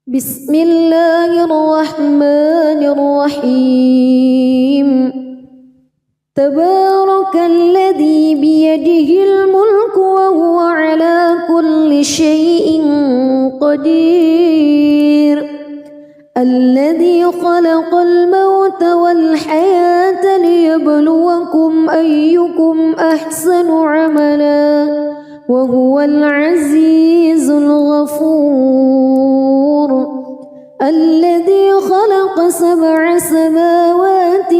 بسم الله الرحمن الرحيم تبارك الذي بيده الملك وهو على كل شيء قدير الذي خلق الموت والحياة ليبلوكم أيكم أحسن عملا وهو العزيز الغفور الذي خلق 7 سماوات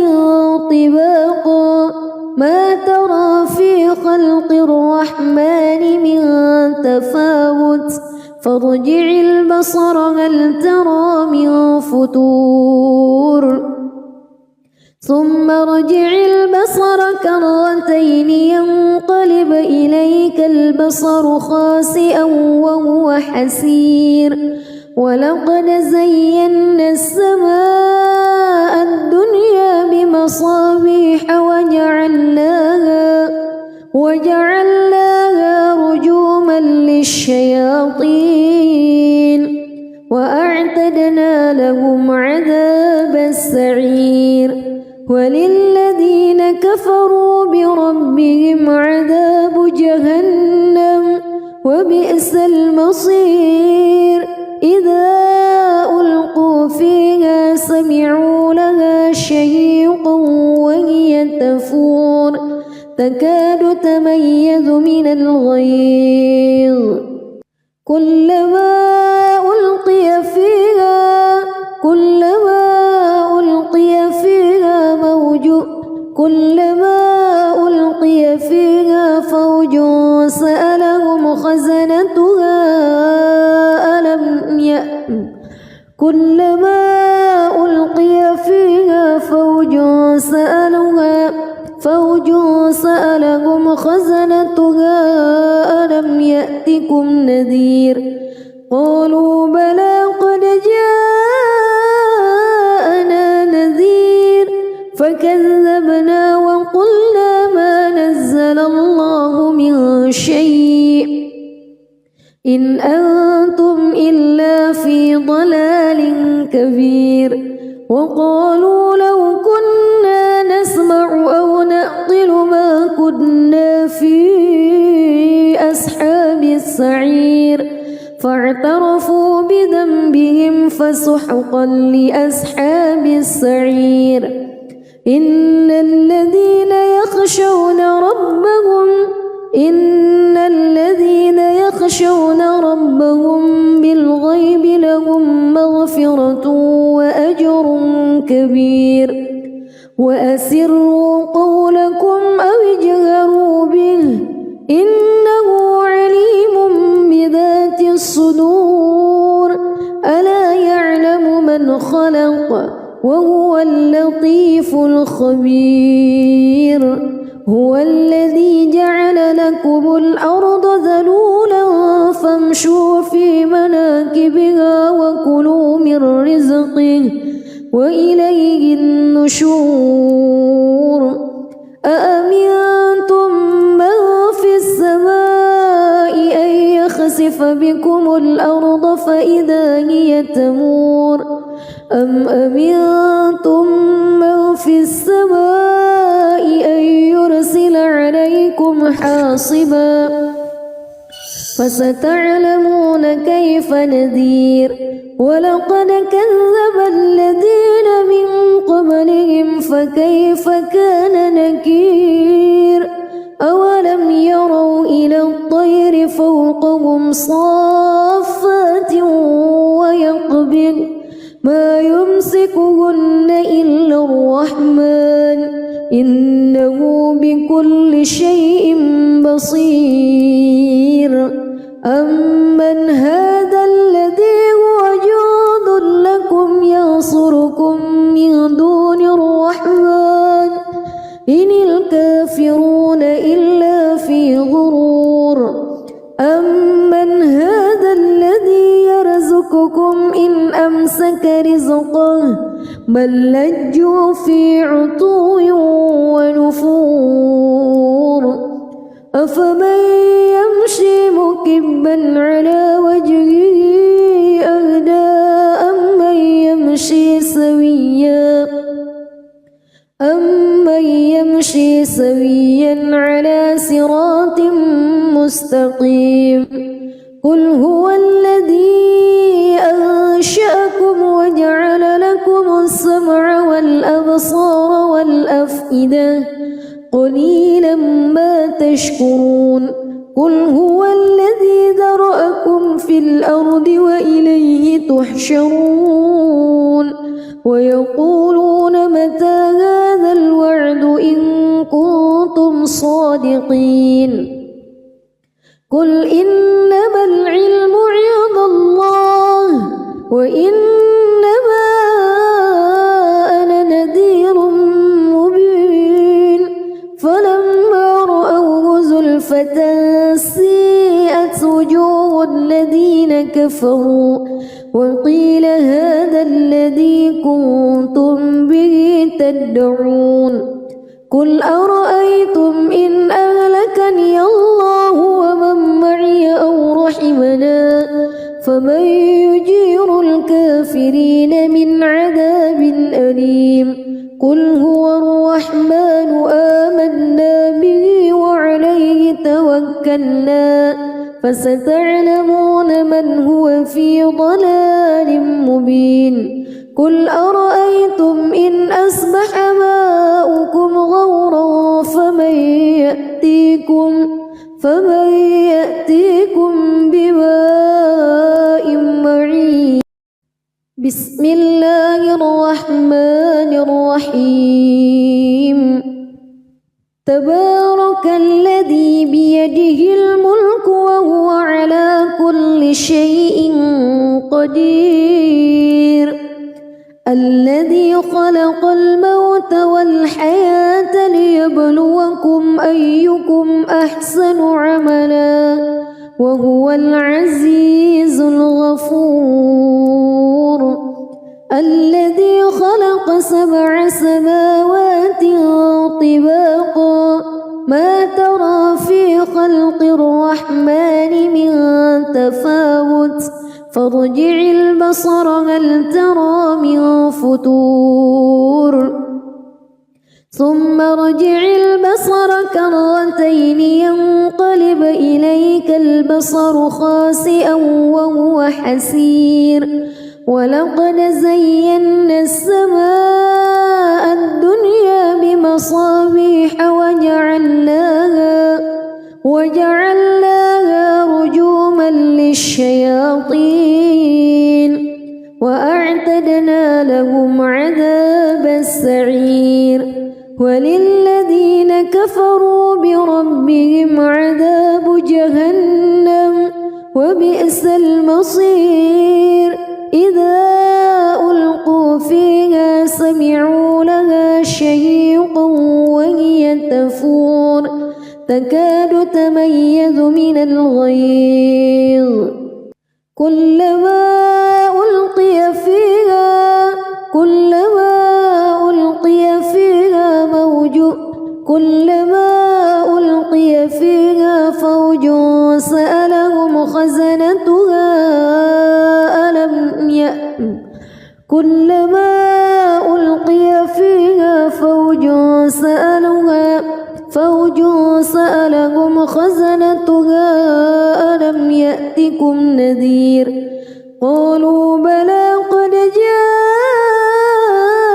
طباقا ما ترى في خلق الرحمن من تفاوت فارجع البصر هل ترى من فتور ثم ارجع البصر كرتين ينقلب إليك البصر خاسئا وهو حسير ولقد زينا السماء الدنيا بمصابيح وجعلناها رجوما للشياطين وأعتدنا لهم عذاب السعير وللذين كفروا بربهم عذاب جهنم وبئس المصير إذا ألقوا فيها سمعوا لها شهيقا وهي تفور تكاد تميز من الغيظ كلما ألقي فيها فوج سألهم خزنتها ألم يأتكم نذير قالوا بلى قد جاءنا نذير فكذبنا وقلنا ما نزل الله من شيء إن أنتم إلا في ضلال كبير وقالوا لو كنا نسمع أو نعقل ما كنا في أصحاب السعير فاعترفوا بذنبهم فسحقا لأصحاب السعير إن الذين يخشون ربهم بالغيب لهم مغفرة وأجر كبير وأسروا قولكم أو اجهروا به إنه عليم بذات الصدور ألا يعلم من خلق وهو اللطيف الخبير هو الذي جعل لكم الأرض ذلولا فامشوا في مناكبها وكلوا من رزقه وإليه النشور أأمنتم من في السماء أن يخسف بكم الأرض فإذا هي تمور أم أمنتم من في السماء أن يرسل عليكم حاصبا فستعلمون كيف نذير ولقد كذب الذين من قبلهم فكيف كان نكير أولم يروا إلى الطير فوقهم صافات ويقبض ما يمسكهن إلا الرحمن إنه بكل شيء بصير أمن هذا الذي هو جند لكم ينصركم من دون الرحمن إن الكافرون إلا في غرور أمن هذا الذي يرزقكم إن أمسك رزقه بل لجوا في عتو ونفور أفمن يمشي مكبا على وجهه أهدى سويا على صراط مستقيم قل هو الذي أنشأكم وجعل لكم السمع والأبصار والأفئدة قليلا ما تشكرون قل هو الذي ذرأكم في الأرض وإليه تحشرون ويقولون متى هذا الوعد إن كنتم صادقين قل إنما العلم عند الله وإنما أنا نذير مبين فلما رأوه زلفة سيئت وجوه الذين كفروا وقيل هذا الذي كنتم به تدعون قل أرأيتم إن أهلكني الله ومن معي أو رحمنا فمن يجير الكافرين من عذاب أليم قل هو الرحمن آمنا به وعليه توكلنا فستعلمون من هو في ضلال مبين قل أرأيتم إن أصبح ماؤكم غورا فمن يأتيكم بماء معين بسم الله الرحمن الرحيم تبارك الذي بيده الملك وهو على كل شيء قدير الذي خلق الموت والحياة ليبلوكم أيكم أحسن عملا وهو العزيز الغفور الذي خلق 7 سماوات طباقا ما ترى في خلق الرحمن من تفاوت فارجع البصر هل ترى من فتور ثم ارجع البصر كرتين ينقلب إليك البصر خاسئا وهو حسير ولقد زينا السماء الدنيا بمصابيح وجعلناها رجوما للشياطين وأعتدنا لهم عذاب السعير وللذين كفروا بربهم عذاب جهنم وبئس المصير إذا ألقوا فيها سمعوا لها شهيقا وهي تفور تكاد تميز من الغيظ كلما ألقي فيها فوج سألهم خزنتها كلما ألقي فيها فوج سألهم خزنتها ألم يأتكم نذير قالوا بلى قد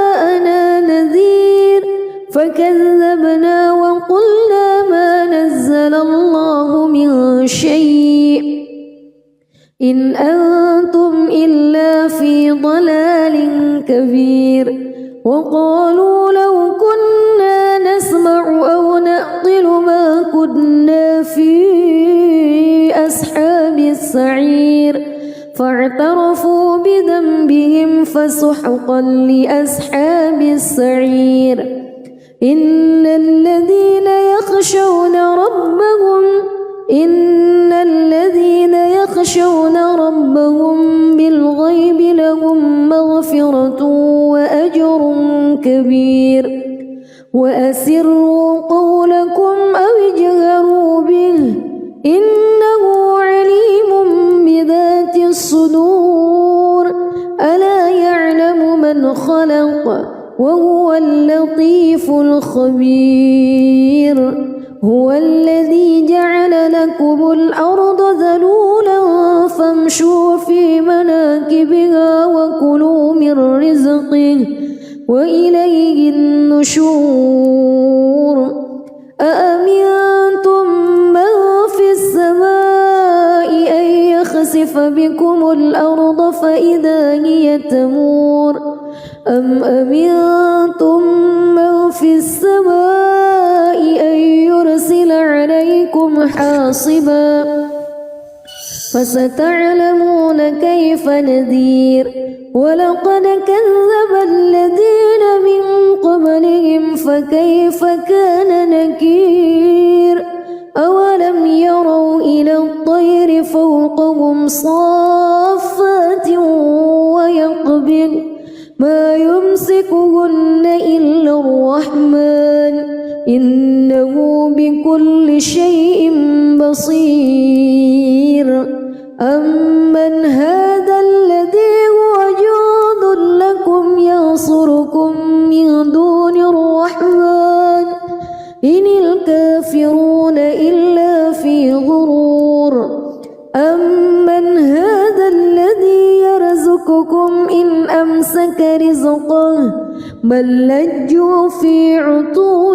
جاءنا نذير فكذبنا وقلنا ما نزل الله من شيء إن أنتم إلا في ضلال كبير وقالوا لو كنا نسمع أو نعقل ما كنا في أصحاب السعير فاعترفوا بذنبهم فسحقا لأصحاب السعير إن الذين يخشون ربهم بالغيب لهم مغفرة وأجر كبير وأسروا قولكم أو اجهروا به إنه عليم بذات الصدور ألا يعلم من خلق وهو اللطيف الخبير هو الذي جعل لكم الأرض ذلولا فامشوا في مناكبها وكلوا من رزقه وإليه النشور أأمنتم من في السماء أن يخسف بكم الأرض فإذا هي تمور أم أمنتم من في السماء أن يرسل عليكم حاصبا فستعلمون كيف نذير ولقد كذب الذين من قبلهم فكيف كان نكير أولم يروا إلى الطير فوقهم صافات ويقبض ما يمسكهن إلا الرحمن إنه بكل شيء بصير أمن هذا الذي هو جند لكم ينصركم من دون الرحمن إن الكافرون إلا في غرور أمن هذا الذي يرزقكم إن أمسك رزقه بل لجوا في عتو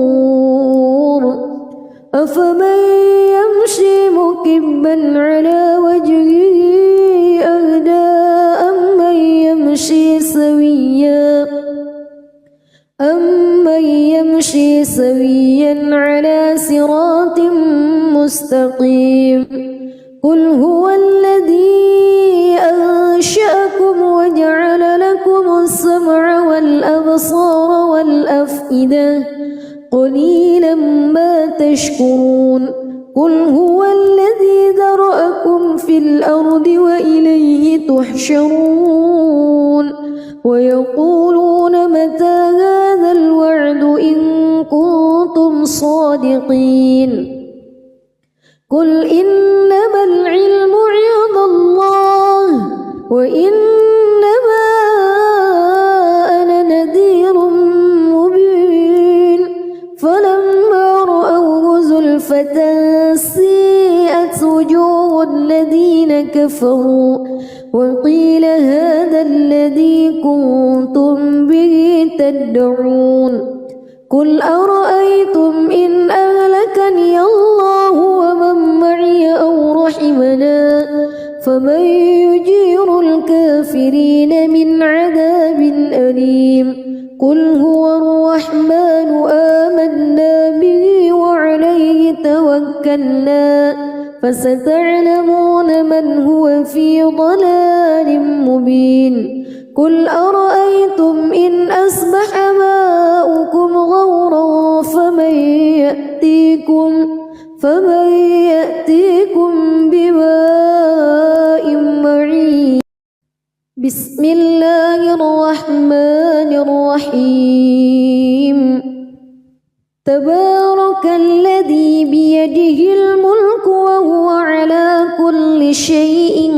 ونفور أفمن يمشي مكبا على وجهه أهدى أمن يمشي سويا على صراط مستقيم قل هو الذي أنشأكم وجعل لكم السمع والأبصار والأفئدة قليلا ما تشكرون قل هو الذي ذرأكم في الأرض وإليه تحشرون ويقولون متى هذا الوعد إن كنتم صادقين قل إنما العلم عند الله وإنما أنا نذير مبين فلما رأوه زلفة سيئت وجوه الذين كفروا وقيل هذا الذي كنتم به تدعون قل أرأيتم إن أهلكني الله ومن معي أو رحمنا فمن يجير الكافرين من عذاب أليم قل هو الرحمن آمنا به وعليه توكلنا فستعلمون من هو في ضلال مبين قل أرأيتم إن أصبح ماؤكم غورا فمن يأتيكم بماء معين بسم الله الرحمن الرحيم تبارك الذي بيده الملك وهو على كل شيء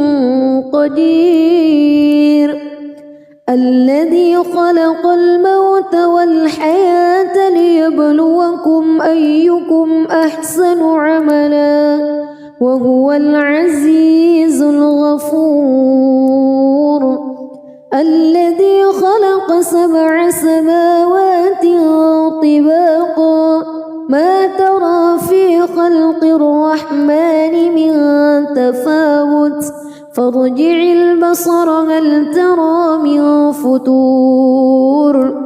قدير الذي خلق الموت والحياة ليبلوكم أيكم أحسن عملا وهو العزيز الغفور الذي خلق 7 سماوات طباقا ما ترى في خلق الرحمن من تفاوت فارجع البصر هل ترى من فتور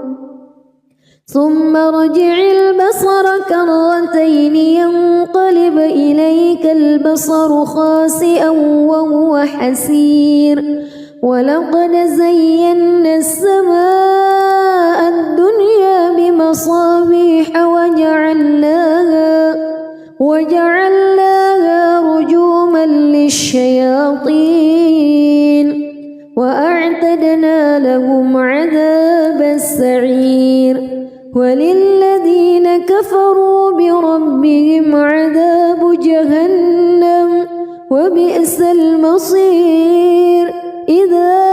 ثم ارجع البصر كرتين ينقلب إليك البصر خاسئا وهو حسير ولقد زينا السماء الدنيا بمصابيح وجعلناها رجوما للشياطين وأعتدنا لهم عذاب السعير وللذين كفروا بربهم عذاب جهنم وبئس المصير إذا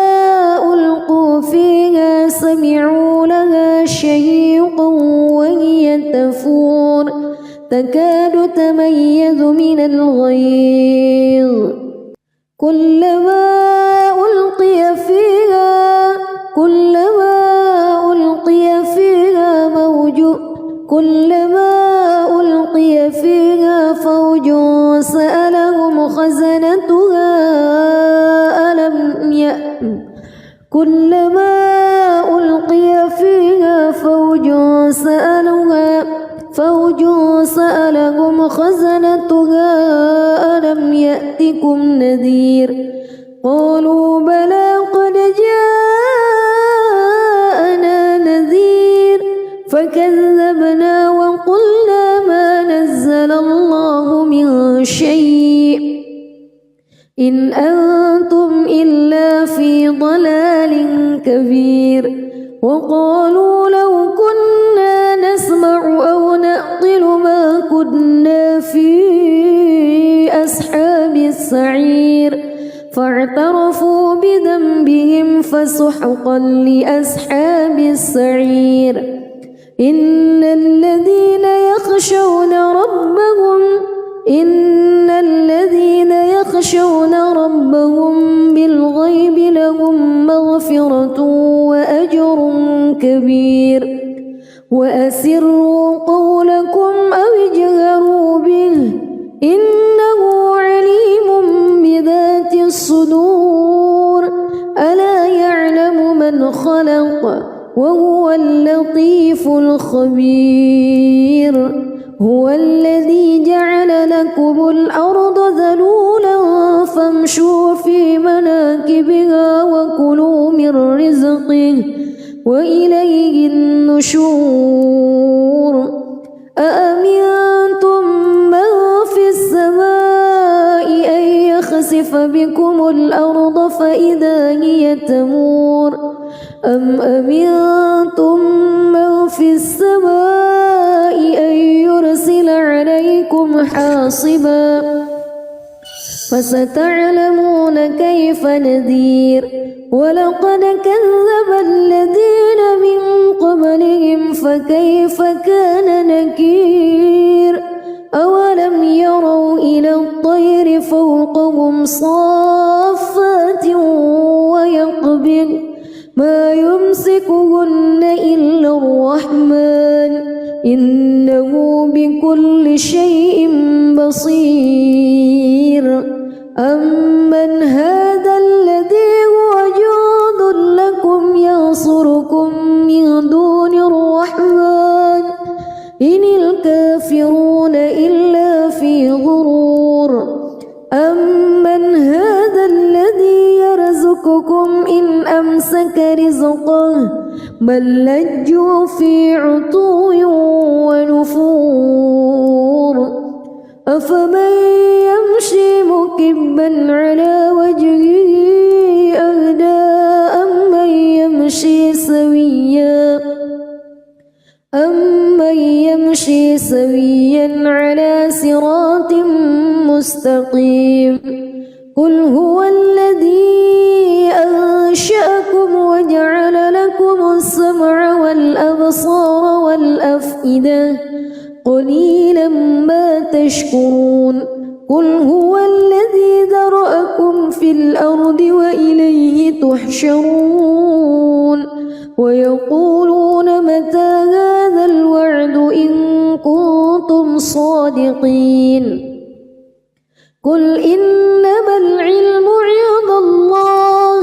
ألقوا فيها تكاد تميز من الغيظ كلما ألقي فيها فوج سألهم خزنتها ألم يأتكم نذير قالوا بلى قد جاءنا نذير فكذبنا وقلنا ما نزل الله من شيء إن أنتم إلا في ضلال كبير وقالوا لو كنا نسمع أو نعقل ما كنا في أصحاب السعير فاعترفوا بذنبهم فسحقا لأصحاب السعير إن الذين يخشون ربهم بالغيب لهم مغفرة وأجر كبير وأسروا قولكم أو اجهروا به إنه عليم بذات الصدور ألا يعلم من خلق وهو اللطيف الخبير هو الذي جعل لكم الأرض ذلولا فامشوا في مناكبها وكلوا من رزقه وإليه النشور أأمنتم من في السماء أن يخسف بكم الأرض فإذا هي تمور أم أمنتم من في السماء أن يرسل عليكم حاصبا فستعلمون كيف نذير ولقد كذب الذين من قبلهم فكيف كان نكير أولم يروا إلى الطير فوقهم صافات ويقبض ما يمسكهن إلا الرحمن إنه بكل شيء بصير أمن هذا الذي هو جند لكم ينصركم من دون الرحمن إن الكافرون إلا في غرور أمن هذا الذي يرزقكم إن أمسك رزقه بل لجوا في عتو ونفور أفمن يمشي مكبا على وجهه أهدى أمن يمشي سويا على صراط مستقيم قل هو الذي أنشأكم وجعل لكم السمع والأبصار والأفئدة قليلا ما تشكرون قل هو الذي ذرأكم في الأرض وإليه تحشرون ويقولون متى هذا الوعد إن كنتم صادقين قل إنما العلم عند الله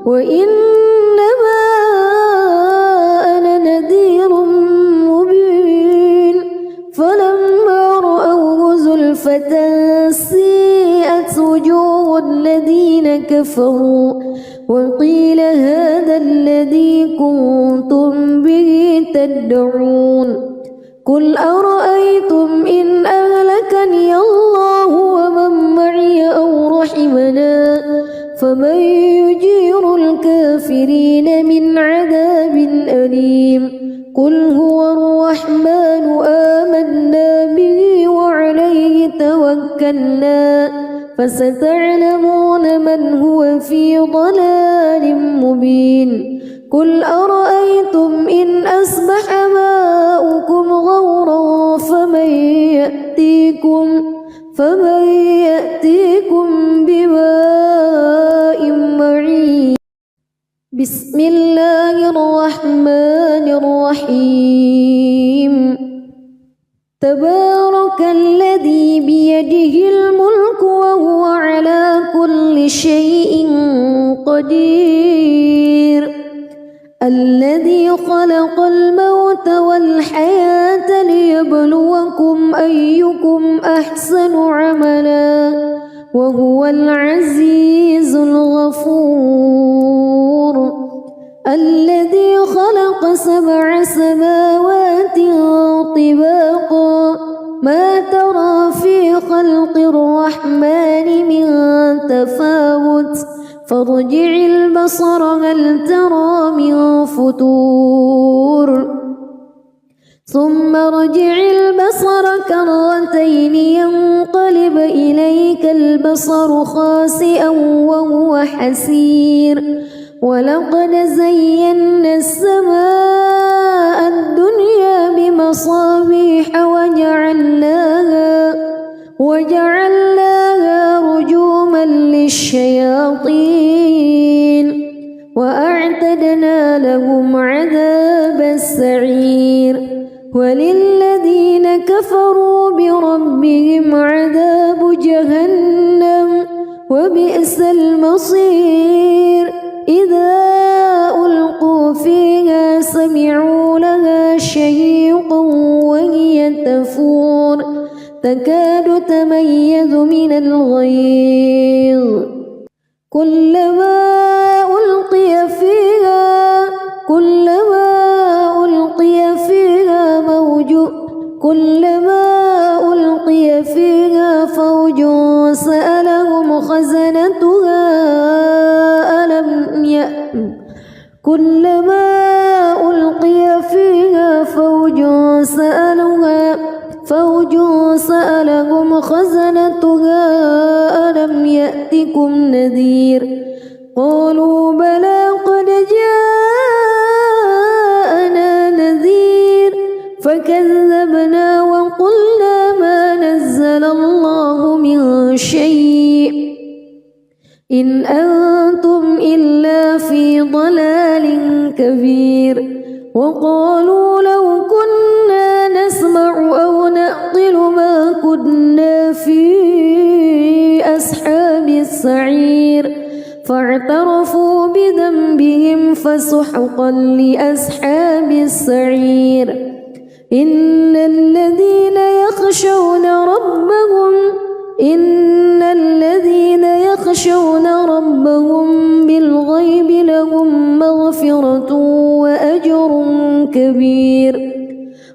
وإنما أنا نذير مبين فلما رأوه زلفة سيئت وجوه الذين كفروا وقيل هذا الذي كنتم به تدعون قل أرأيتم إن أهلكني الله ومن معي أو رحمنا فمن يجير الكافرين من عذاب أليم قل هو الرحمن آمنا به وعليه توكلنا فستعلمون من هو في ضلال مبين قل أرأيتم إن أصبح ماؤكم غورا فمن يأتيكم بماء معين. بسم الله الرحمن الرحيم. تبارك الذي بيده الملك وهو على كل شيء قدير. الذي خلق الموت والحياة ليبلوكم أيكم أحسن عملا وهو العزيز الغفور. الذي خلق 7 سماوات طباقا ما ترى في خلق الرحمن من تفاوت فارجع البصر هل ترى من فتور ثم ارجع البصر كرتين ينقلب إليك البصر خاسئا وهو حسير. ولقد زينا السماء الدنيا بمصابيح وجعلناها رجوما للشياطين وأعتدنا لهم عذاب السعير. وللذين كفروا بربهم عذاب جهنم وبئس المصير. إذا ألقوا فيها سمعوا لها شهيقا وهي تفور تكاد تميز من الغيظ. كلما ألقي فيها فوج سألهم خزنتها ألم يأتكم نذير. قالوا بلى قد جاءنا نذير فكذبنا وقلنا ما نزل الله من شيء إن أنتم إلا في ضلال كبير. وقالوا لو كنا نسمع أو نعقل ما كنا في أصحاب السعير فاعترفوا بذنبهم فسحقا لأصحاب السعير. إن الذين يخشون ربهم بالغيب لهم مغفرة وأجر كبير.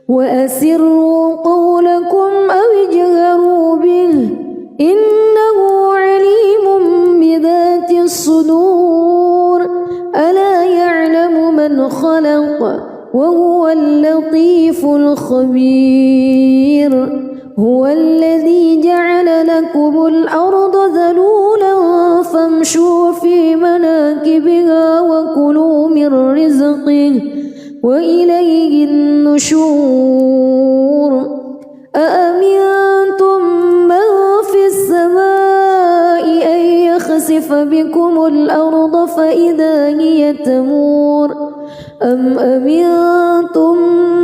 وأسروا قولكم أو اجهروا به إنه عليم بذات الصدور. ألا يعلم من خلق وهو اللطيف الخبير. هو الذي جعل لكم الأرض ذلولا فامشوا في مناكبها وكلوا من رزقه وإليه النشور. أأمنتم من في السماء أن يخسف بكم الأرض فإذا هي تمور أم أمنتم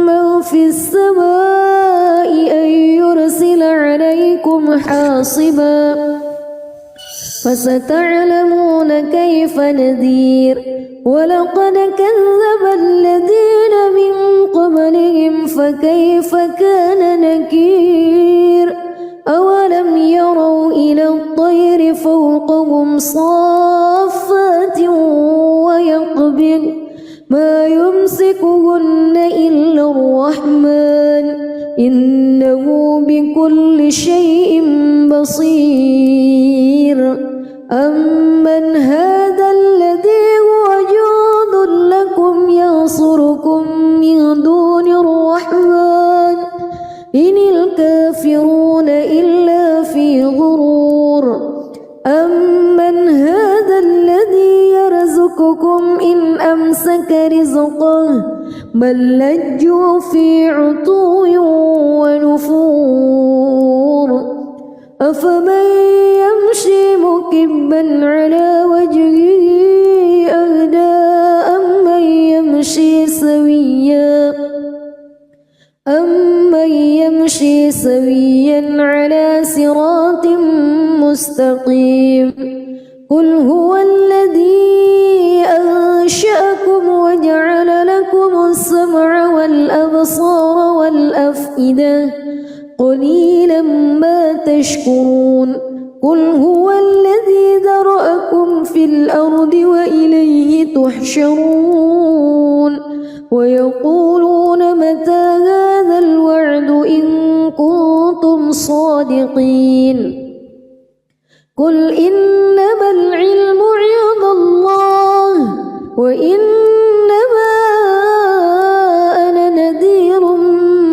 من في السماء أن يرسل عليكم حاصبا فستعلمون كيف نذير. ولقد كذب الذين من قبلهم فكيف كان نكير. أولم يروا إلى الطير فوقهم صافات ويقبض ما يمسكهن إلا الرحمن إنه بكل شيء بصير. أمن هذا الذي هو جند لكم ينصركم من دون الرحمن إن الكافرون إلا في غرور. أمن هذا الذي يرزقكم يرزقكم إن أمسك رزقه بل لجوا في عتو ونفور أفمن يمشي مكبا على وجهه أهدى أمن يمشي سويا على صراط مستقيم قل هو الذي أنشأكم وجعل لكم السمع والأبصار والأفئدة قليلا ما تشكرون قل هو الذي ذرأكم في الأرض وإليه تحشرون ويقولون متى هذا الوعد إن كنتم صادقين قل إنما العلم عند الله وإنما أنا نذير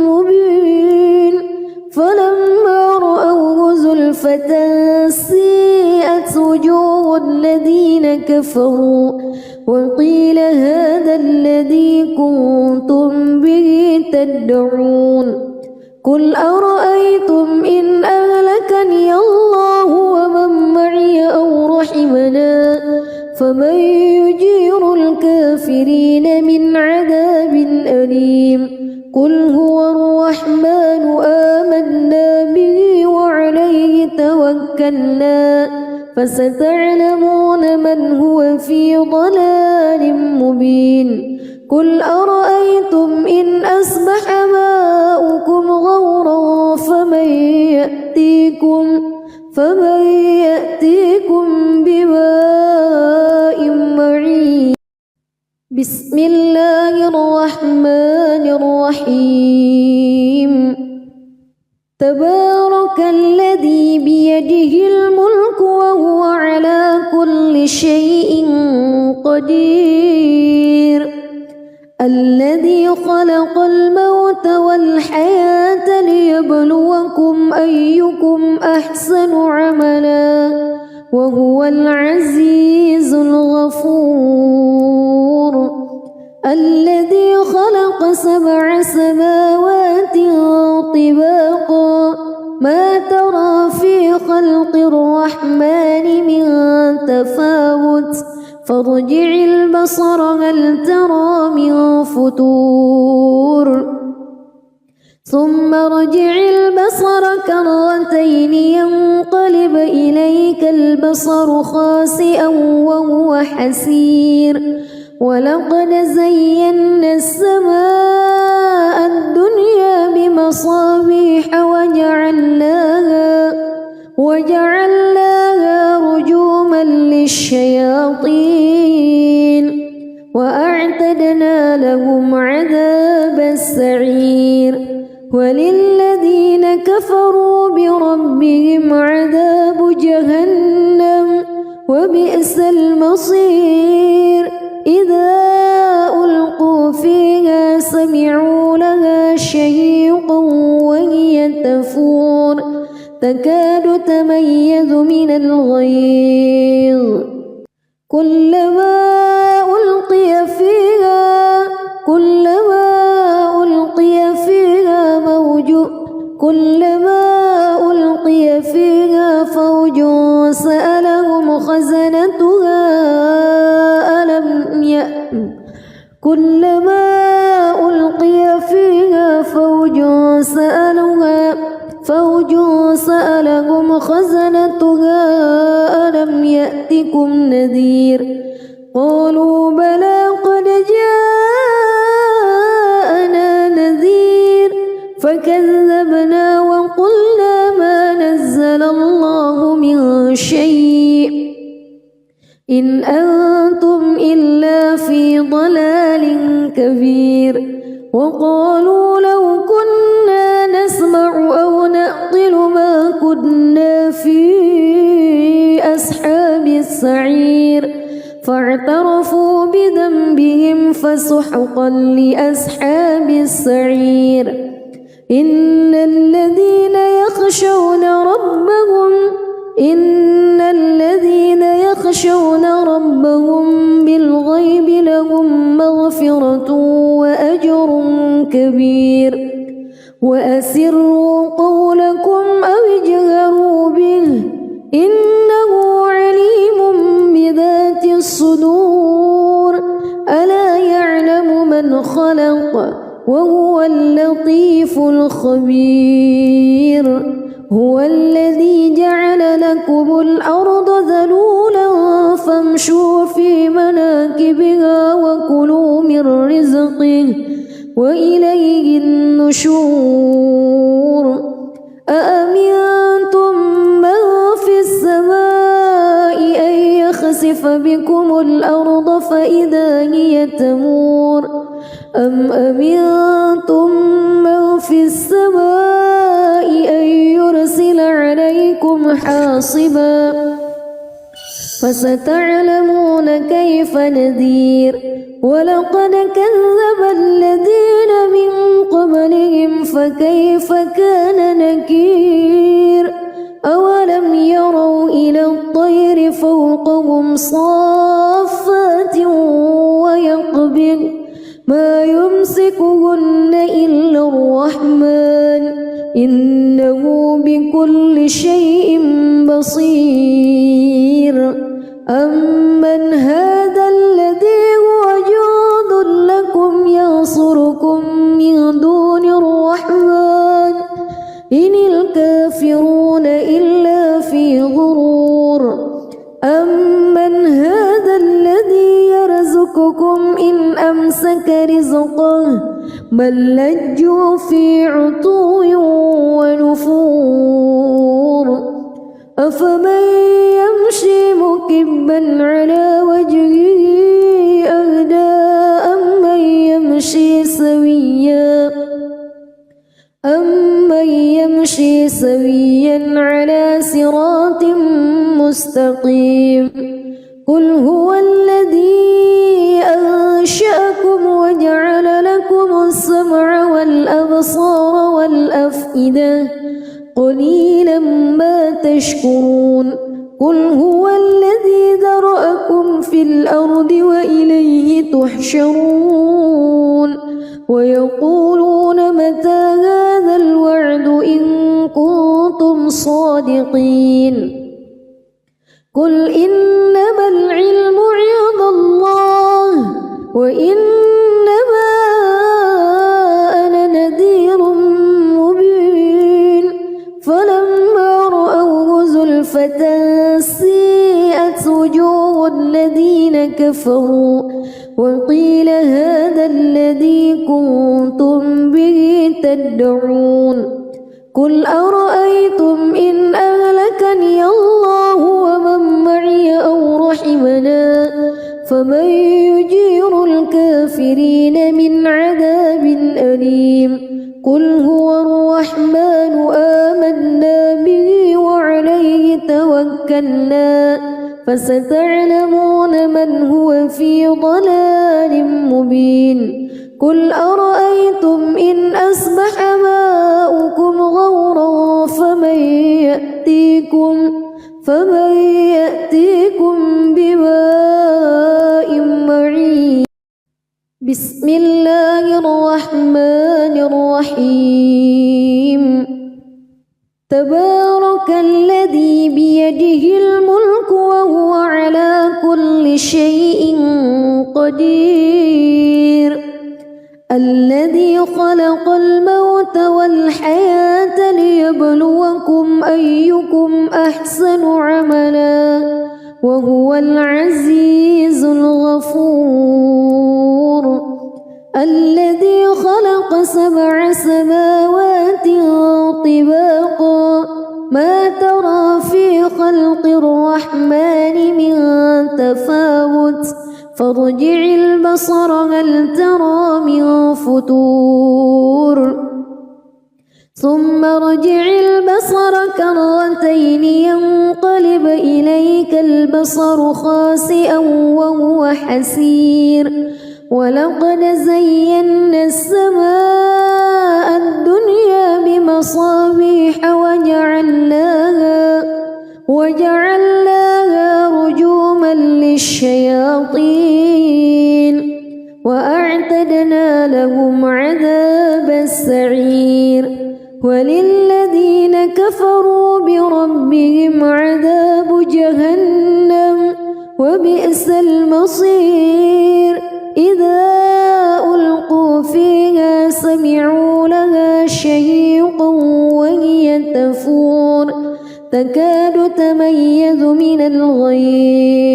مبين فلما رأوه زلفة سيئت وجوه الذين كفروا وقيل هذا الذي كنتم به تدعون قل أرأيتم إن أهلكني الله ومن معي أو رحمنا فمن يجير الكافرين من عذاب أليم قل هو الرحمن آمنا به وعليه توكلنا فستعلمون من هو في ضلال مبين قل أرأيتم إن أصبح ماؤكم غورا فمن يأتيكم بماء معين بسم الله الرحمن الرحيم تبارك الذي بيده الملك وهو على كل شيء قدير الذي خلق الموت والحياة ليبلوكم أيكم أحسن عملا وهو العزيز الغفور الذي خلق 7 سماوات طباقا ما ترى في خلق الرحمن من تفاوت فارجع البصر هل ترى من فتور ثم ارجع البصر كرتين ينقلب إليك البصر خاسئا وهو حسير ولقد زينا السماء الدنيا بمصابيح وجعلناها رجوما للشياطين وأعتدنا لهم عذاب السعير وللذين كفروا بربهم عذاب جهنم وبئس المصير إذا ألقوا فيها سمعوا لها شهيقا وهي تفور تكاد تميز من الغيظ كلما ألقي فيها فوج سألهم خزنتها كلما ألقي فيها فوج سألهم خزنتها ألم يأتكم نذير قالوا بلى قد جاءنا نذير فكذبنا وقلنا ما نزل الله من شيء إن أنتم إلا في ضلال كبير وقالوا لو كنا نسمع أو نعقل ما كنا في أصحاب السعير فاعترفوا بذنبهم فسحقا لأصحاب السعير إن الذين يخشون ربهم بالغيب كبير وأسروا قولكم أو اجهروا به إنه عليم بذات الصدور ألا يعلم من خلق وهو اللطيف الخبير هو الذي جعل لكم الأرض ذلولا فامشوا في مناكبها وكلوا من رزقه وإليه النشور أأمنتم من في السماء أن يخسف بكم الأرض فإذا هي تمور أم أمنتم من في السماء أن يرسل عليكم حاصبا فستعلمون كيف نذير ولقد كذب الذين من قبلهم فكيف كان نكير أولم يروا إلى الطير فوقهم صافات ويقبض ما يمسكهن إلا الرحمن إنه بكل شيء بصير أمن هذا الذي هو جند لكم ينصركم من دون الرحمن إن الكافرون إلا في غرور أمن هذا الذي يرزقكم إن أمسك رزقه بل لجوا في عتو ونفور أفمن يمشي مكبا على وجهه أهدى أمن يمشي سويا على صراط مستقيم قل هو الذي أنشأكم وجعل لكم السمع والأبصار والأفئدة قليلا ما تشكرون قل هو الذي ذرأكم في الأرض وإليه تحشرون ويقولون متى هذا الوعد إن كنتم صادقين قل إنما العلم عند الله وإنما أنا نذير مبين فلما رأوه زلفة سيئت وجوه الذين كفروا وقيل هذا الذي كنتم به تدعون قل أرأيتم إن أهلكني الله ومن معي أو رحمنا فمن يجير الكافرين من عذاب أليم قل هو الرحمن آمنا به وعليه توكلنا فستعلمون من هو في ضلال مبين قل أرأيتم إن أصبح ماؤكم غورا فمن يأتيكم بماء معين بسم الله الرحمن الرحيم تبارك الذي بيده الملك وهو على كل شيء قدير الذي خلق الموت والحياة ليبلوكم أيكم أحسن عملا وهو العزيز الغفور الذي خلق 7 سماوات طباقا ما ترى في خلق الرحمن من تفاوت فارجع البصر هل ترى من فتور ثم ارجع البصر كرتين ينقلب إليك البصر خاسئا وهو حسير ولقد زينا السماء الدنيا بمصابيح وجعلناها رجوما للشياطين وأعتدنا لهم عذاب السعير وللذين كفروا بربهم عذاب جهنم وبئس المصير إذا ألقوا فيها سمعوا لها شهيقا وهي تفور تكاد تميز من الغيظ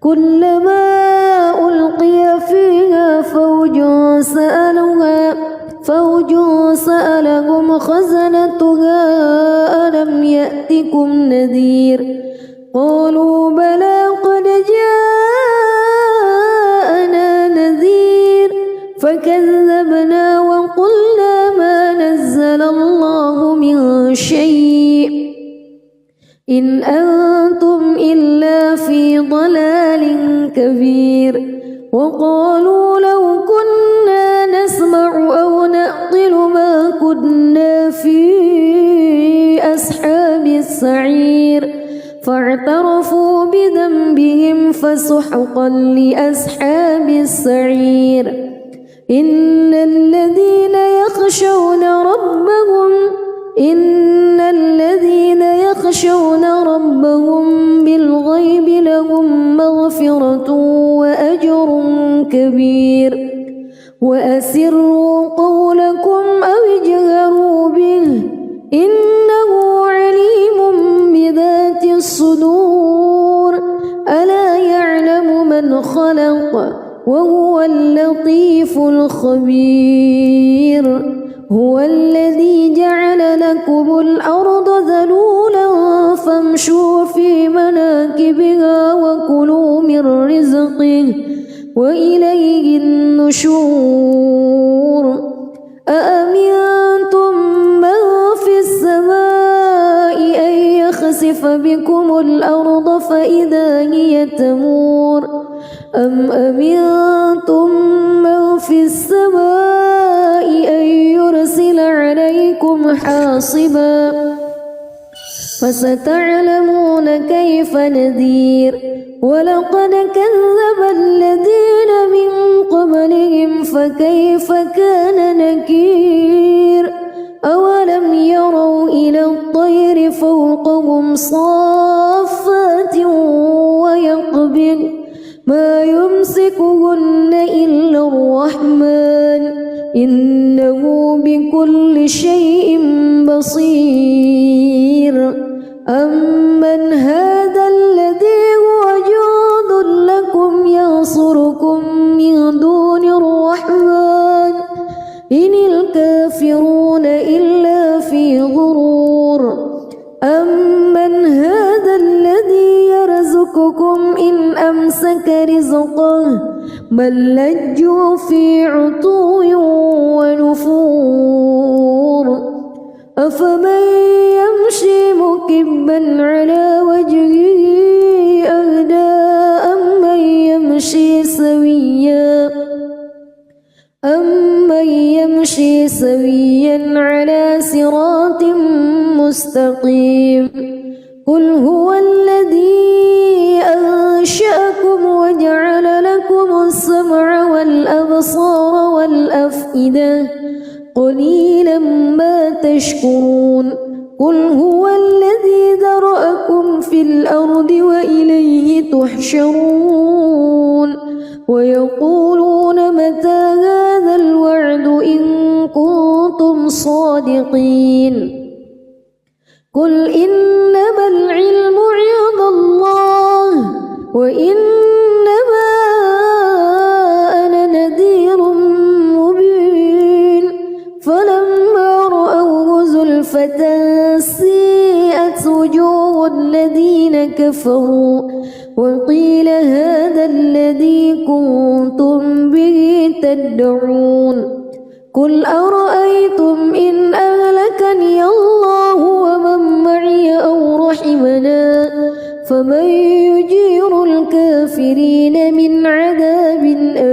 كلما ألقي فيها فوج سألهم خزنتها ألم يأتكم نذير قالوا بلى قد جاءنا نذير فكذبنا وقلنا ما نزل الله من شيء إن أنتم إلا في ضلال كبير وقالوا لو كنا نسمع أو نعقل ما كنا في أصحاب السعير فاعترفوا بذنبهم فسحقا لأصحاب السعير إن الذين يخشون ربهم بالغيب لهم مغفرة وأجر كبير وأسروا قولكم أو اجهروا به إنه عليم بذات الصدور ألا يعلم من خلق وهو اللطيف الخبير هو الذي جعل لكم الأرض ذلولا فامشوا في مناكبها وكلوا من رزقه وإليه النشور أأمنتم من في السماء أن يخسف بكم الأرض فإذا هي تمور أم أمنتم من في السماء أن يرسل عليكم حاصبا فستعلمون كيف نذير ولقد كذب الذين من قبلهم فكيف كان نكير أولم يروا إلى الطير فوقهم صافات ويقبض ما يمسكهن إلا الرحمن إنه بكل شيء بصير أمن هذا الذي هو جند لكم ينصركم من دون الرحمن إن الكافرون إلا في غرور أمن هذا الذي يرزقكم إن أمسك رزقه بل لجوا في عتو ونفور أفمن يمشي مكبا على وجهه أهدى أمن يمشي سويا على صراط مستقيم قل هو الذي أنشأكم وجعل لكم السمع والأبصار والأفئدة قليلا ما تشكرون قل هو الذي ذرأكم في الأرض وإليه تحشرون ويقولون متى هذا الوعد إن كنتم صادقين قل إنما العلم عند الله وإنما أنا نذير مبين فلما رأوه زلفة سيئت وجوه الذين كفروا وقيل هذا الذي كنتم به تدعون قل أرأيتم إن أهلكني الله ومن معي أو رحمنا فمن يجير الكافرين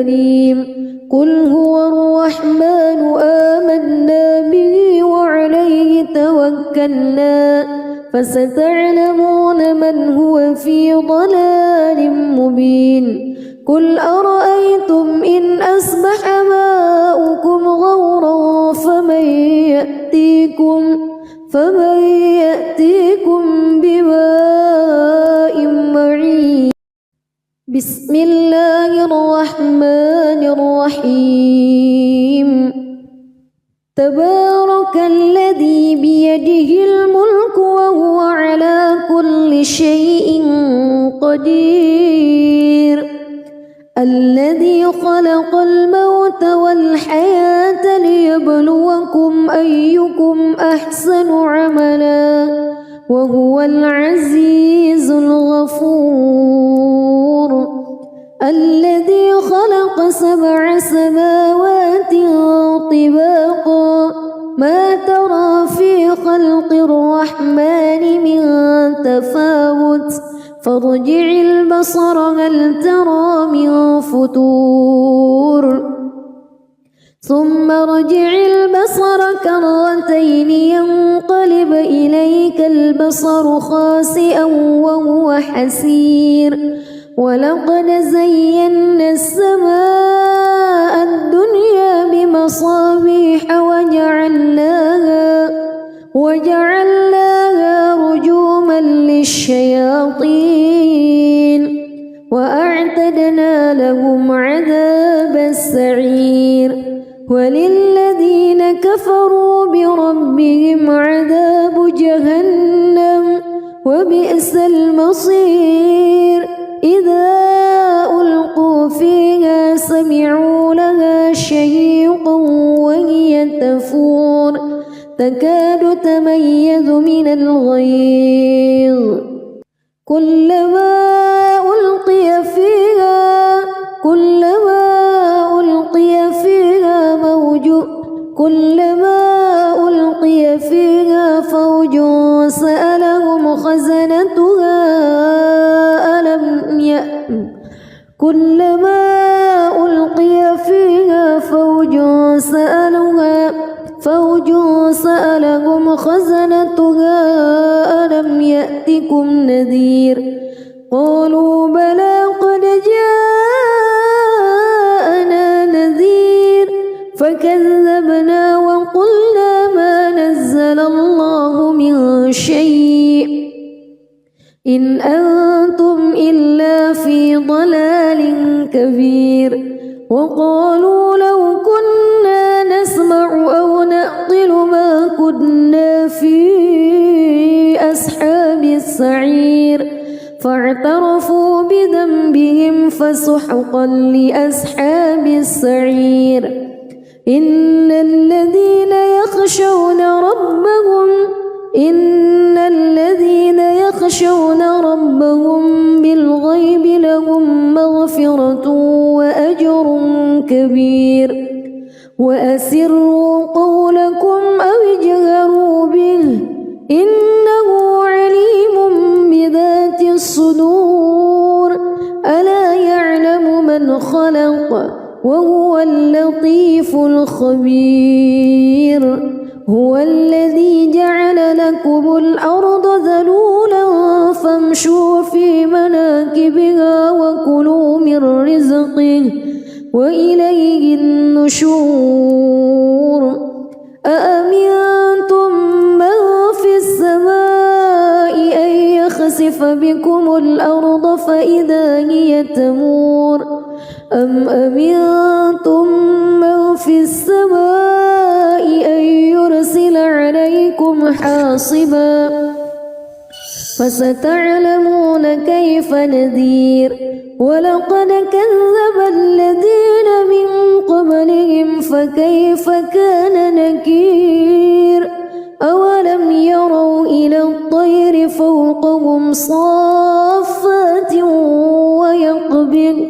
أليم قل هو الرحمن آمنا به وعليه توكلنا فستعلمون من هو في ضلال مبين قل أرأيتم إن أصبح ماؤكم غورا فمن يأتيكم بماء معين بسم الله الرحمن الرحيم تبارك الذي بيده الملك وهو على كل شيء قدير الذي خلق الموت والحياة ليبلوكم أيكم أحسن عملا وهو العزيز الغفور الذي خلق 7 سماوات طباقا ما ترى في خلق الرحمن من تفاوت فارجع البصر هل ترى من فتور ثم ارجع البصر كرتين ينقلب إليك البصر خاسئا وهو حسير ولقد زينا السماء الدنيا بمصابيح وجعلناها رجوما للشياطين وأعتدنا لهم عذاب السعير وللذين كفروا بربهم عذاب جهنم وبئس المصير إذا ألقوا فيها سمعوا لها شهيقا وهي تفور تكاد تميز من الغيظ كلما ألقي فيها فوج سألهم خزنتها كلما ألقي فيها فوج سألهم خزنتها ألم يأتكم نذير قالوا بلى قد جاءنا نذير فكذبنا وقلنا ما نزل الله من شيء إن أنتم إلا في ضلال كبير وقالوا لو كنا نسمع أو نعقل ما كنا في أصحاب السعير فاعترفوا بذنبهم فسحقا لأصحاب السعير إن الذين يخشون ربهم بالغيب لهم مغفرة وأجر كبير وأسروا قولكم أو اجهروا به إنه عليم بذات الصدور ألا يعلم من خلق وهو اللطيف الخبير هو الذي جعل لكم الأرض ذلولا فامشوا في مناكبها وكلوا من رزقه وإليه النشور أأمنتم من في السماء أن يخسف بكم الأرض فإذا هي تمور أم أمنتم من في السماء أن يرسل عليكم حاصبا فستعلمون كيف نذير ولقد كذب الذين من قبلهم فكيف كان نكير أولم يروا إلى الطير فوقهم صافات ويقبض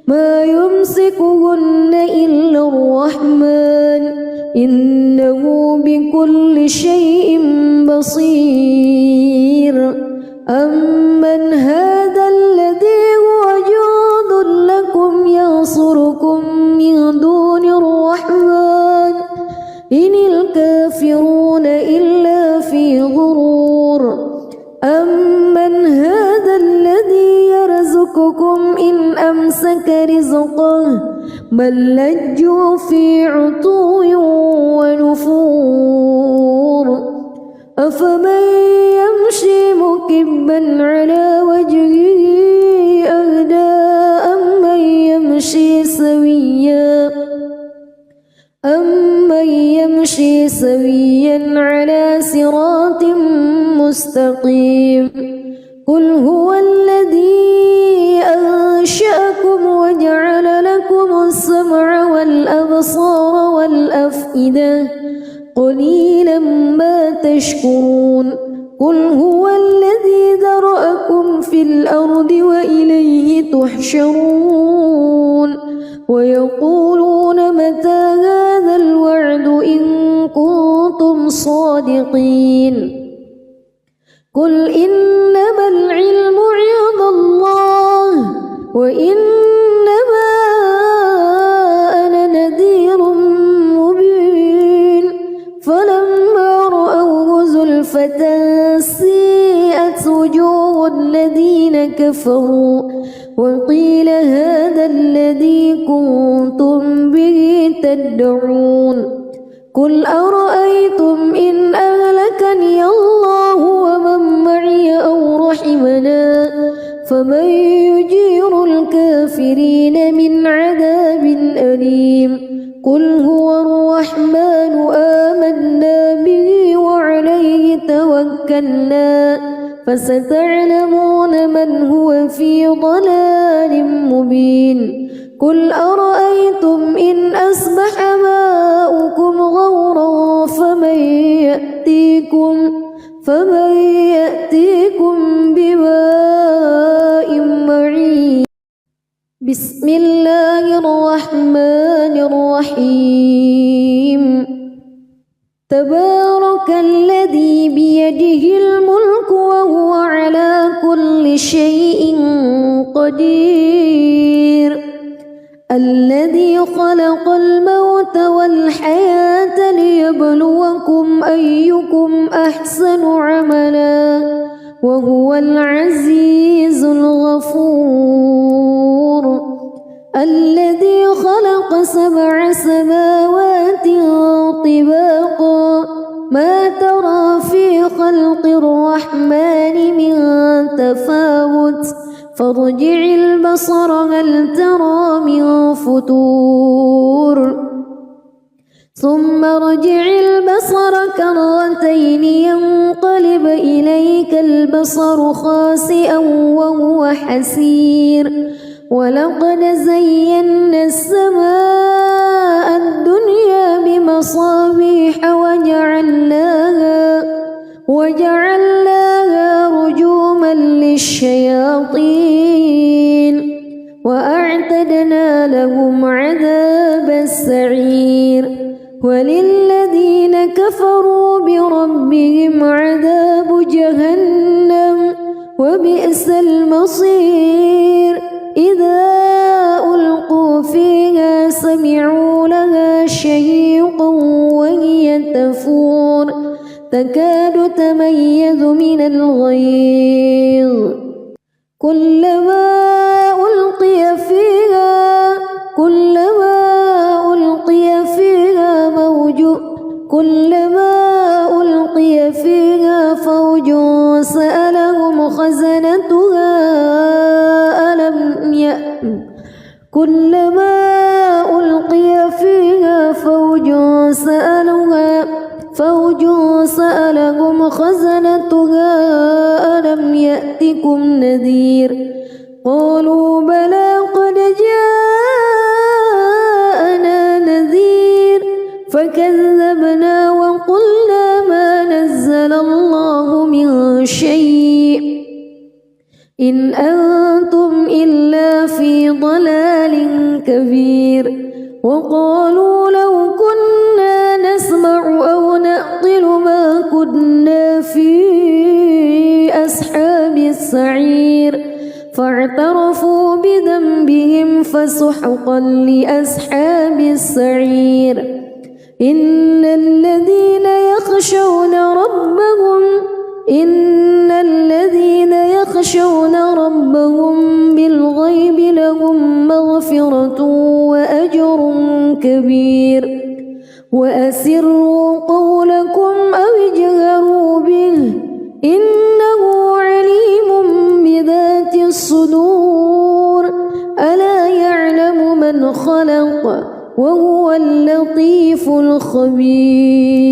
ما يمسكهن إلا الرحمن إنه بكل شيء بصير أمن هذا الذي هو جند لكم ينصركم يرزقكم إن أمسك رزقه بل لجوا في عتو ونفور أفمن يمشي مكبا على وجهه أهدى أمن يمشي سويا على صراط مستقيم قل هو الذي أنشأكم وجعل لكم السمع والأبصار والأفئدة قليلا ما تشكرون قل هو الذي ذرأكم في الأرض وإليه تحشرون ويقولون متى هذا الوعد إن كنتم صادقين قل إنما العلم عند الله وإنما أنا نذير مبين فلما رأوه زلفة سيئت وجوه الذين كفروا وقيل هذا الذي كنتم به تدعون قل أرأيتم إن أهلكني الله ومن معي أو رحمنا فمن يجير الكافرين من عذاب أليم قل هو الرحمن آمنا به وعليه توكلنا فستعلمون من هو في ضلال مبين قل أرأيتم إن أصبح ماؤكم غورا فمن يأتيكم بماء معين بسم الله الرحمن الرحيم تبارك الذي بيده الملك وهو على كل شيء قدير الذي خلق الموت والحياة ليبلوكم أيكم أحسن عملا وهو العزيز الغفور الذي خلق 7 سماوات طباقا ما ترى في خلق الرحمن من تفاوت فارجع البصر هل ترى من فطور ثم ارجع البصر كرتين ينقلب إليك البصر خاسئا وهو حسير ولقد زينا السماء الدنيا بمصابيح وجعلناها رجوما للشياطين وأعتدنا لهم عذاب السعير وللذين كفروا بربهم عذاب جهنم وبئس المصير إذا ألقوا فيها سمعوا لها شهيقا وهي تفور تكاد تميز من الغيظ كلما ألقي فوج سألهم خزنتها ألم يأتكم نذير قالوا بلى قد جاءنا نذير فكذبنا وقلنا ما نزل الله من شيء إن أنتم إلا في ضلال كبير وقالوا لو كنا نسمع أو نعقل ما كنا في أصحاب السعير فاعترفوا بذنبهم فسحقا لأصحاب السعير إن الذين يخشون ربهم بالغيب لهم مغفرة وأجر كبير وأسروا قولكم أو اجهروا به إنه عليم بذات الصدور ألا يعلم من خلق وهو اللطيف الخبير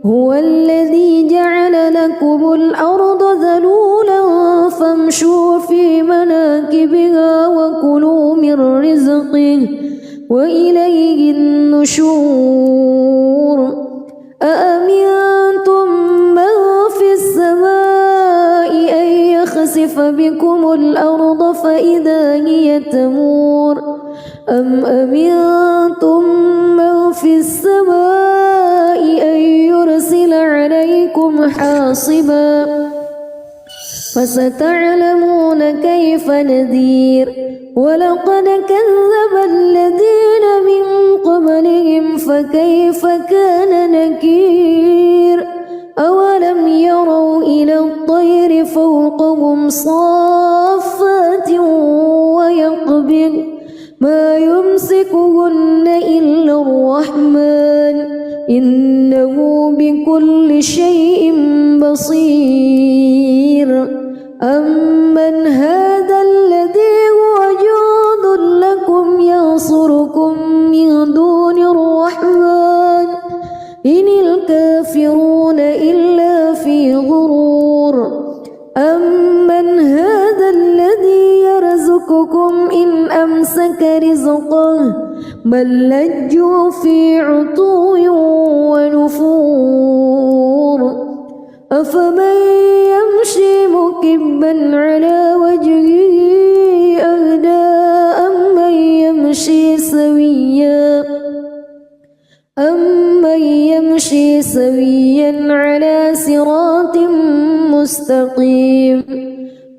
هو الذي جعل لكم الأرض ذلولا فامشوا في مناكبها وكلوا من رزقه وإليه النشور أأمنتم من في السماء أن يخسف بكم الأرض فإذا هي تمور أم أمنتم من في السماء أن يرسل عليكم حاصبا فستعلمون كيف نذير ولقد كذب الذين من قبلهم فكيف كان نكير أولم يروا إلى الطير فوقهم صافات ويقبض ما يمسكهن إلا الرحمن إنه بكل شيء بصير أمن هذا الذي هو جند لكم ينصركم من دون الرحمن إن الكافرون إلا في غرور أمن هذا الذي يرزقكم إن أمسك رزقه بل لجوا في عتو ونفور أفمن يمشي مكبا على وجهه أهدى أمن يمشي سويا على صراط مستقيم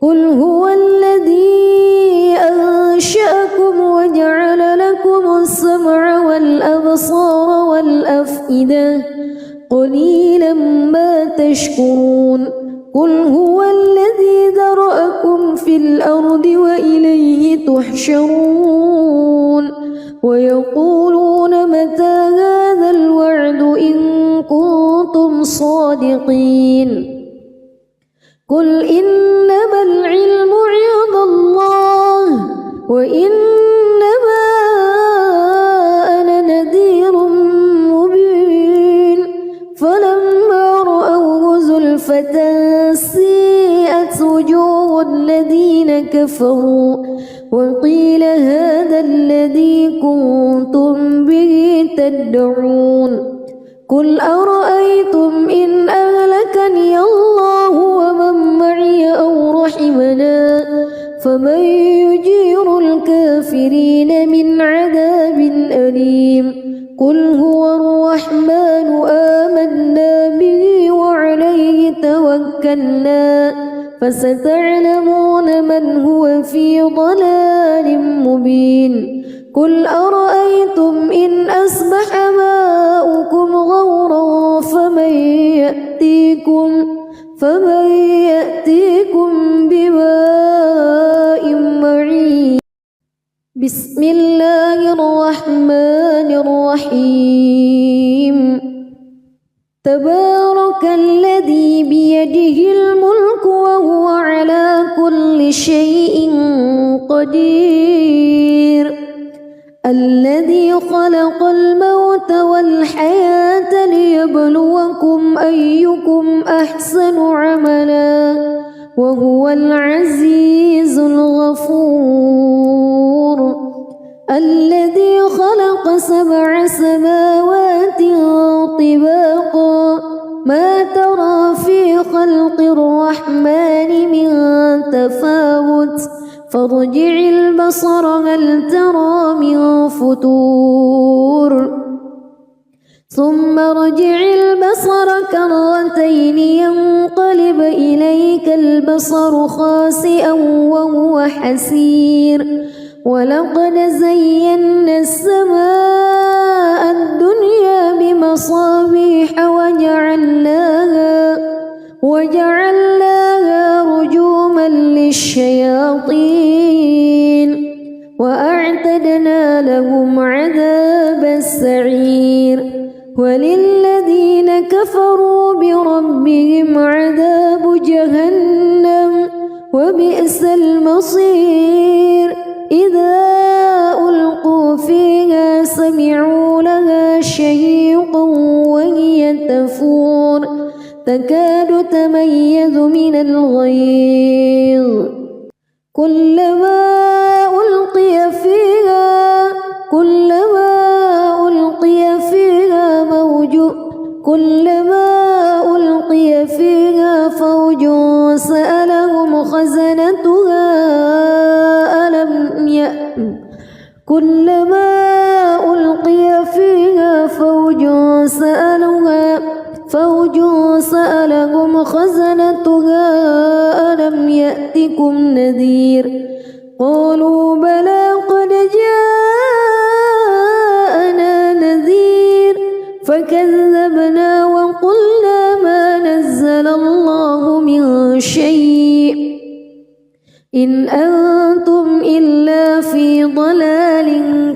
قل هو الذي أنشأكم وجعل لكم السمع والأبصار والأفئدة قليلا ما تشكرون قل هو الذي ذرأكم في الأرض وإليه تحشرون ويقولون متى هذا الوعد إن كنتم صادقين قل إنما العلم عند الله وإنما أنا نذير مبين فلما رأوه زلفة سيئت وجوه الذين كفروا وقيل هذا الذي كنتم به تدعون قل أرأيتم إن أهلكني الله ومن معي أو رحمنا فمن يجير الكافرين من عذاب أليم قل هو الرحمن آمنا به وعليه توكلنا فستعلمون من هو في ضلال مبين قل أرأيتم إن أصبح ماؤكم غورا فمن يأتيكم بماء معين بسم الله الرحمن الرحيم تبارك الذي بيده الملك وهو على كل شيء قدير الذي خلق الموت والحياة ليبلوكم أيكم أحسن عملا وهو العزيز الغفور الذي خلق 7 سماوات طباقا ما ترى في خلق الرحمن من تفاوت فارجع البصر هل ترى من فتور ثم ارجع البصر كرتين ينقلب إليك البصر خاسئا وهو حسير ولقد زينا السماء الدنيا بمصابيح وجعلناها رجوما للشياطين لهم عذاب السعير وللذين كفروا بربهم عذاب جهنم وبئس المصير إذا ألقوا فيها سمعوا لها شهيقا وهي تفور تكاد تميز من الغيظ كلما ألقي فيها فوج سألهم خزنتها ألم يأتكم نذير قالوا بلى قد جاءنا نذير فكذبنا وقلنا ما نزل الله من شيء إن أنتم إلا في ضلال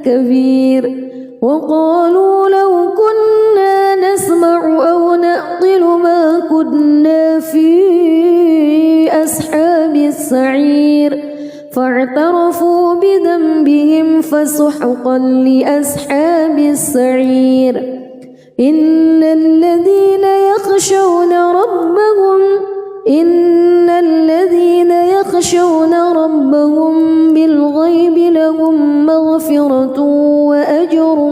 كبير وقالوا لو كنا نسمع أو نعقل ما كنا في أصحاب السعير فاعترفوا بذنبهم فسحقا لأصحاب السعير إن الذين يخشون ربهم بالغيب لهم مغفرة وأجر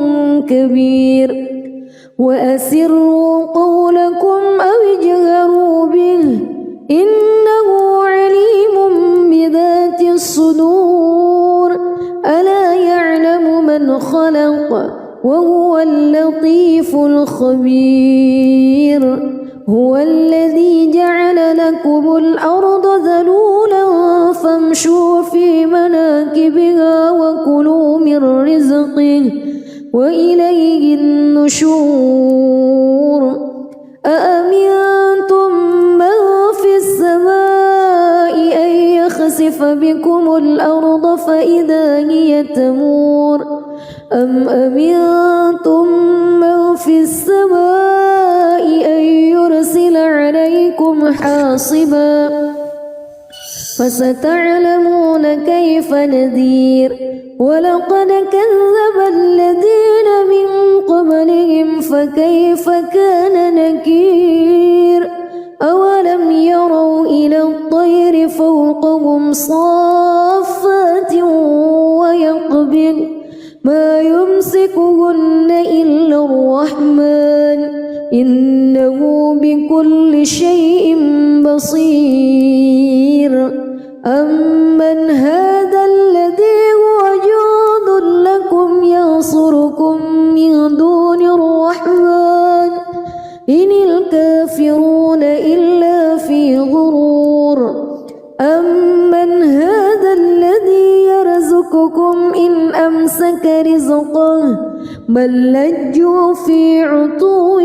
كبير وأسروا قولكم أو اجهروا به إنه عليم بذات الصدور ألا يعلم من خلق وهو اللطيف الخبير هو الذي جعل لكم الأرض ذلولا فامشوا في مناكبها وكلوا من رزقه وإليه النشور أأمنتم من في السماء أن يخسف بكم الأرض فإذا هي تمور أم أمنتم من في السماء أن يرسل عليكم حاصبا فستعلمون كيف نذير ولقد كذب الذين من قبلهم فكيف كان نكير أولم يروا إلى الطير فوقهم صافات ويقبض ما يمسكهن إلا الرحمن إنه بكل شيء بصير أمن هذا الذي هو جند لكم ينصركم من دون الرحمن إن الكافرون إلا في غرور أمن هذا الذي يرزقكم إن أمسك رزقه بل لجوا في عتو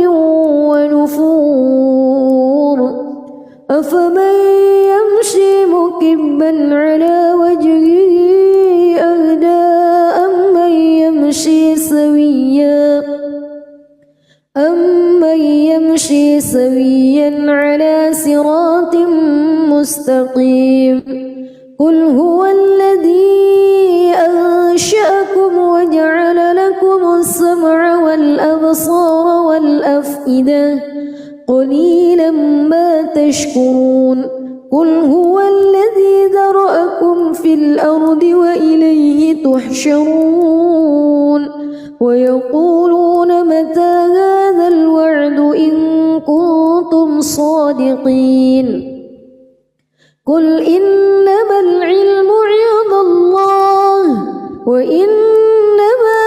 ونفور أفمن يمشي مكبا على وجهه أهدى أمن يمشي سويا على صراط مستقيم قل هو الذي أنشأكم وجعل لكم السمع والأبصار والأفئدة قليلا ما تشكرون قل هو الذي ذرأكم في الأرض وإليه تحشرون ويقولون متى هذا الوعد إن كنتم صادقين قل إنما العلم عند الله وإنما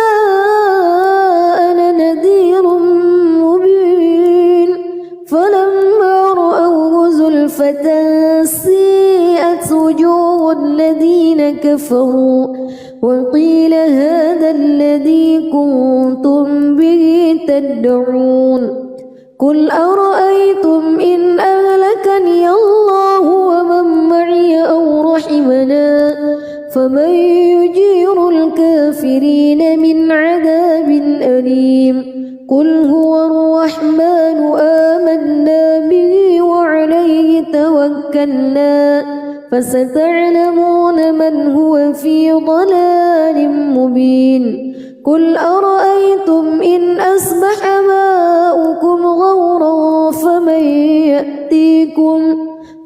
أنا نذير مبين فلما رأوه زلفة سيئت وجوه الذين كفروا وقيل هذا الذي كنتم به تدعون قل أرأيتم إن أهلكني الله ومن معي أو رحمنا فمن يجير الكافرين من قل هو الرحمن آمنا به وعليه توكلنا فستعلمون من هو في ضلال مبين قل أرأيتم إن أصبح ماؤكم غورا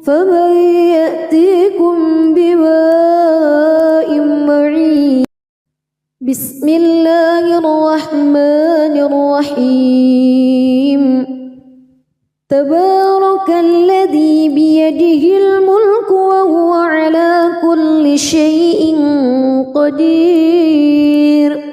فمن يأتيكم بماء معين بسم الله الرحمن الرحيم تبارك الذي بيده الملك وهو على كل شيء قدير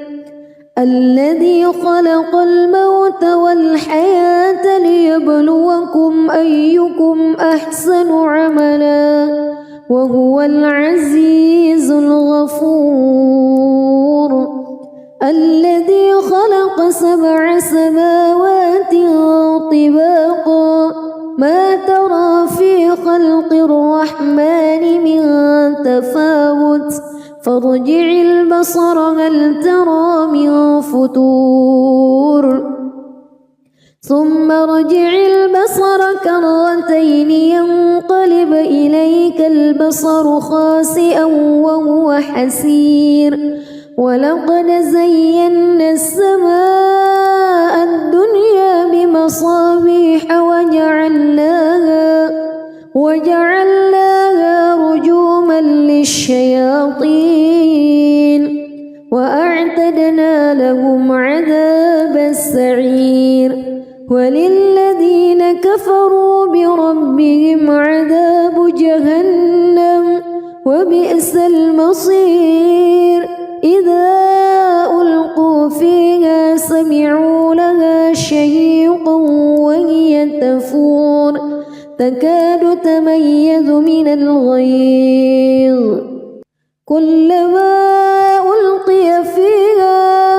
الذي خلق الموت والحياة ليبلوكم أيكم أحسن عملا وهو العزيز الغفور الذي خلق 7 سماوات طباقا ما ترى في خلق الرحمن من تفاوت فارجع البصر هل ترى من فطور ثم ارجع البصر كرتين ينقلب إليك البصر خاسئا وهو حسير ولقد زينا السماء الدنيا بمصابيح وجعلناها رجوما للشياطين وأعتدنا لهم عذاب السعير وللذين كفروا بربهم عذاب جهنم وبئس المصير إذا ألقوا فيها سمعوا لها شهيقا وهي تفور تكاد تميز من الغيظ كلما ألقي فيها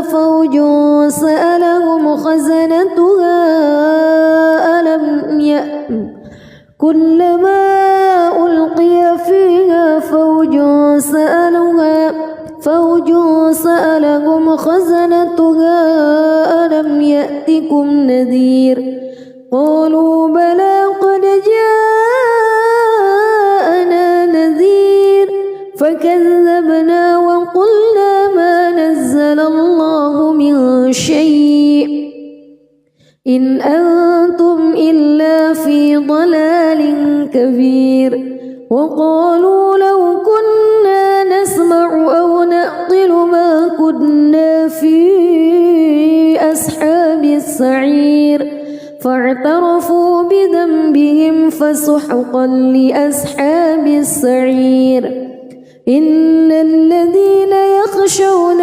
فوج سألهم خزنتها كلما ألقي فيها فوج سألهم خزنتها ألم يأتكم نذير قالوا بلى قد جاءنا نذير فكذبنا وقلنا ما نزل الله من شيء إن أنتم إلا في ضلال كبير وقالوا لو كنا نسمع أو نعقل ما كنا في أصحاب السعير فاعترفوا بذنبهم فسحقا لأصحاب السعير إن الذين يخشون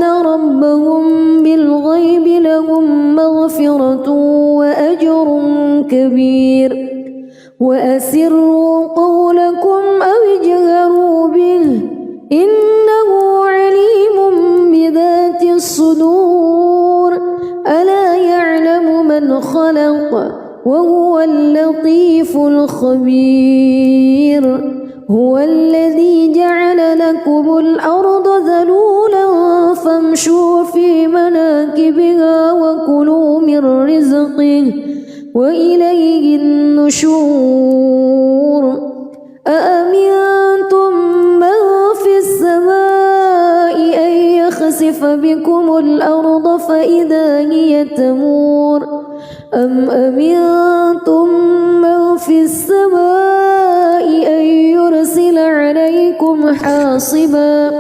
ربهم بالغيب لهم مغفرة وأجر كبير وأسروا قولكم أو اجهروا به إنه عليم بذات الصدور ألا يعلم من خلق وهو اللطيف الخبير هو الذي جعل لكم الأرض ذلولا فامشوا في مناكبها وكلوا من رزقه وإليه النشور أأمنتم من في السماء أن يخسف بكم الأرض فإذا هي تمور أم أمنتم من في السماء أن يرسل عليكم حاصبا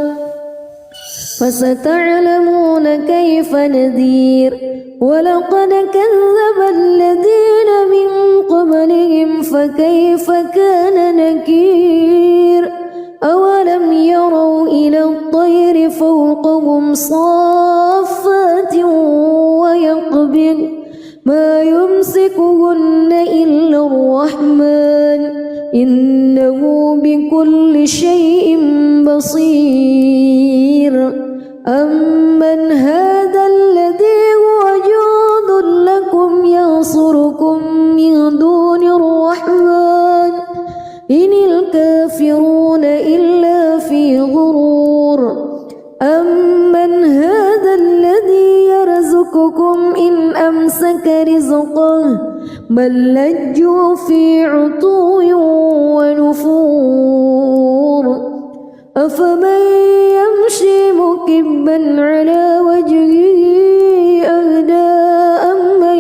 فستعلمون كيف نذير ولقد كذب الذين من قبلهم فكيف كان نكير أولم يروا إلى الطير فوقهم صافات ويقبض ما يمسكهن إلا الرحمن إنه بكل شيء بصير أمن هذا الذي هو جند لكم ينصركم من دون أمسك رزقه بل لجوا في عتو ونفور أفمن يمشي مكبا على وجهه أهدى أمن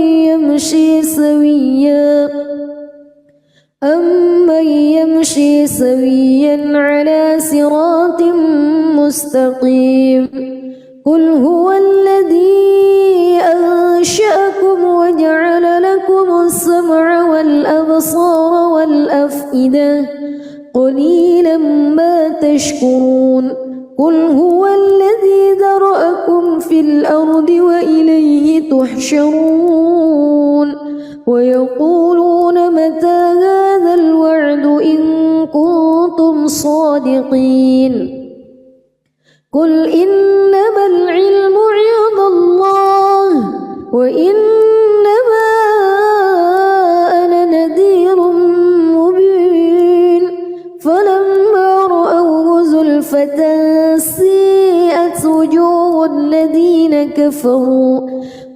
يمشي سويا على صراط مستقيم قل هو الذي أنشأكم وجعل لكم السمع والأبصار والأفئدة قليلا ما تشكرون قل هو الذي ذرأكم في الأرض وإليه تحشرون ويقولون متى هذا الوعد إن كنتم صادقين قل إنما العلم عند الله وإنما أنا نذير مبين فلما رأوه زلفة سيئت وجوه الذين كفروا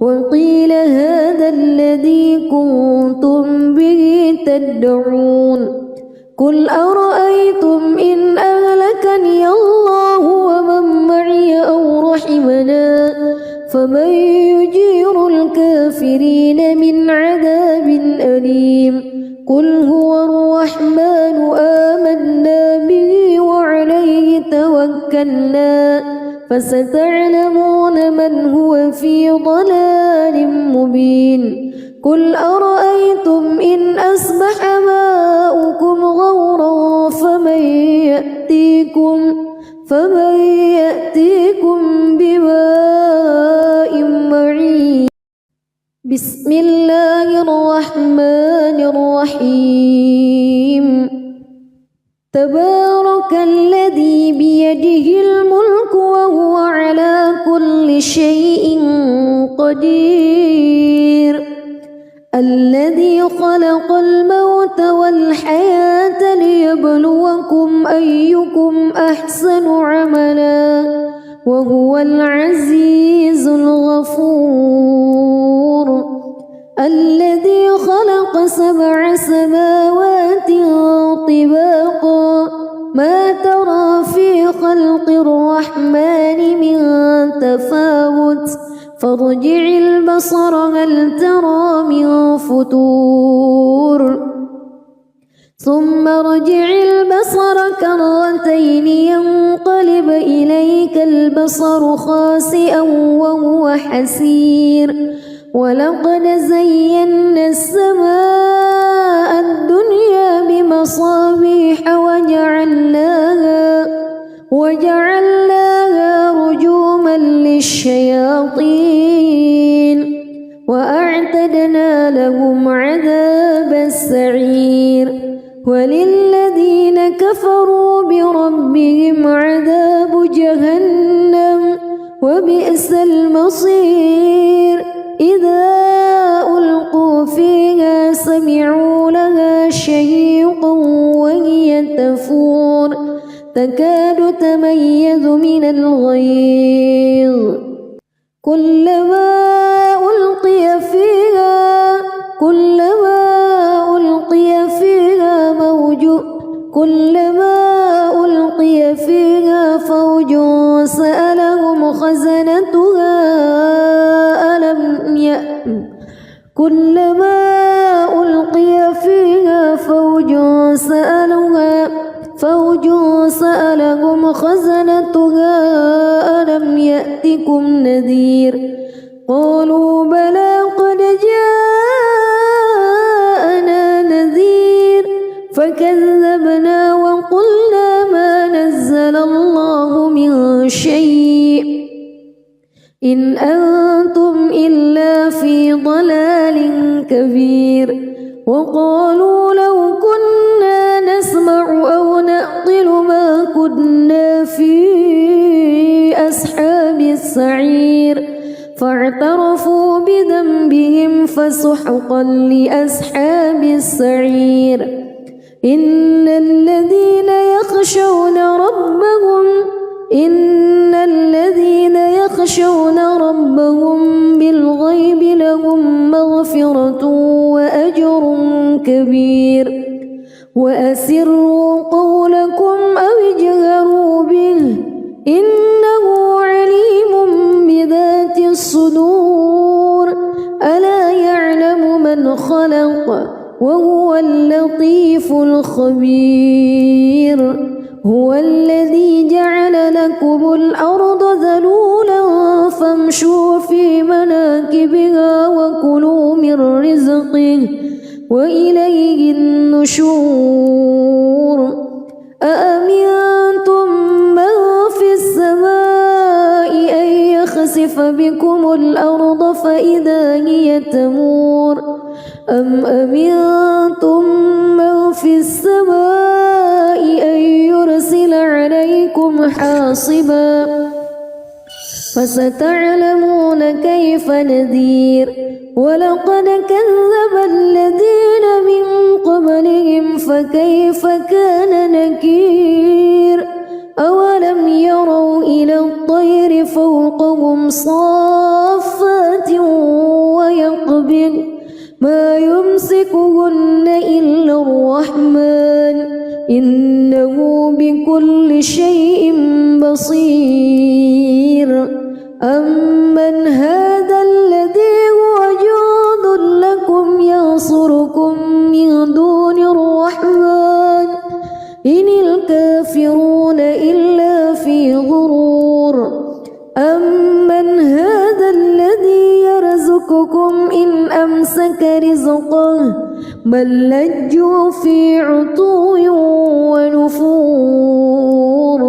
وقيل هذا الذي كنتم به تدعون قل أرأيتم إن أهلكني الله ومن معي أو رحمنا فمن يجير الكافرين من عذاب أليم قل هو الرحمن آمنا به وعليه توكلنا فستعلمون من هو في ضلال مبين قل أرأيتم إن أصبح ماؤكم غورا فمن يأتيكم بماء معين بسم الله الرحمن الرحيم تبارك الذي بيده الملك وهو على كل شيء قدير الذي خلق الموت والحياة ليبلوكم أيكم أحسن عملا وهو العزيز الغفور الذي خلق 7 سماوات طباقا ما ترى في خلق الرحمن من تفاوت فارجع البصر هل ترى من فطور ثم ارجع البصر كرتين ينقلب إليك البصر خاسئا وهو حسير ولقد زينا السماء الدنيا بمصابيح وجعلناها رجوما للشياطين وأعتدنا لهم عذاب السعير وللذين كفروا بربهم عذاب جهنم وبئس المصير إذا ألقوا فيها سمعوا لها شهيقا وهي تفور تكاد تميز من الغيظ كلما ألقي فيها فوج سألهم خزنتها كلما ألقي فيها فوج سألهم خزنتها ألم يأتكم نذير قالوا بلى قد جاءنا نذير فكذبنا وقلنا ما نزل الله من شيء إن أنتم إلا في ضلال كبير وقالوا لو كنا نسمع أو نعقل ما كنا في أصحاب السعير فاعترفوا بذنبهم فسحقا لأصحاب السعير إن الذين يخشون ربهم بالغيب لهم وأسروا قولكم أو اجهروا به إنه عليم بذات الصدور ألا يعلم من خلق وهو اللطيف الخبير هو الذي جعل لكم الأرض ذلولا فامشوا في مناكبها وكلوا من رزقه وإليه النشور أأمنتم من في السماء أن يخسف بكم الأرض فإذا هي تمور أم أمنتم من في السماء أن يرسل عليكم حاصبا فستعلمون كيف نذير ولقد كذب الذين من قبلهم فكيف كان نكير أولم يروا إلى الطير فوقهم صافات ويقبض ما يمسكهن إلا الرحمن إنه بكل شيء بصير أمن هذا الذي هو جند لكم ينصركم من دون الرحمن إن الكافرون إلا في غرور أمن هذا الذي يرزقكم إن أمسك رزقه بل لجوا في عتو ونفور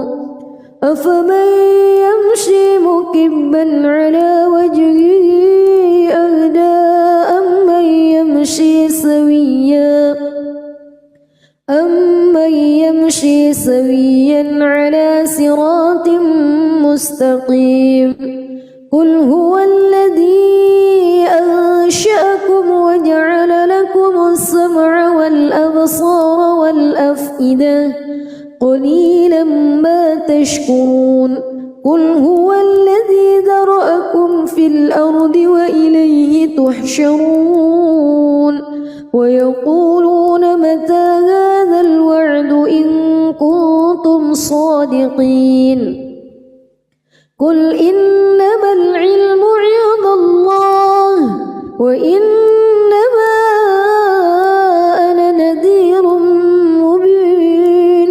أفمن يمشي مكبا على وجهه أهدى أمن يمشي سويا على صراط مستقيم قل هو الذي أنشأكم وجعل لكم السمع والأبصار والأفئدة قليلا ما تشكرون قل هو الذي ذرأكم في الأرض وإليه تحشرون ويقولون متى هذا الوعد إن كنتم صادقين قل إنما العلم عند الله وإنما أنا نذير مبين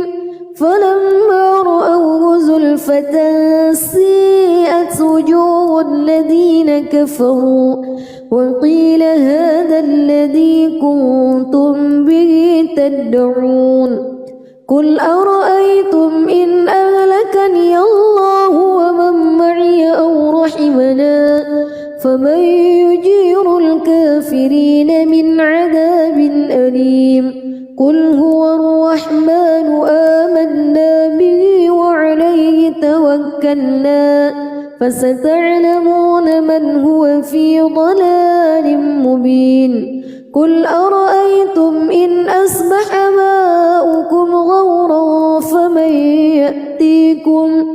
فلما رأوه زلفة سيئت وجوه الذين كفروا وقيل هذا الذي كنتم به تدعون قل أرأيتم إن أهلكني الله ومن معي أو رحمنا فمن يجير الكافرين من عذاب أليم قل هو الرحمن آمنا به وعليه توكلنا فستعلمون من هو في ضلال مبين قل أرأيتم إن أصبح ماؤكم غورا فمن يأتيكم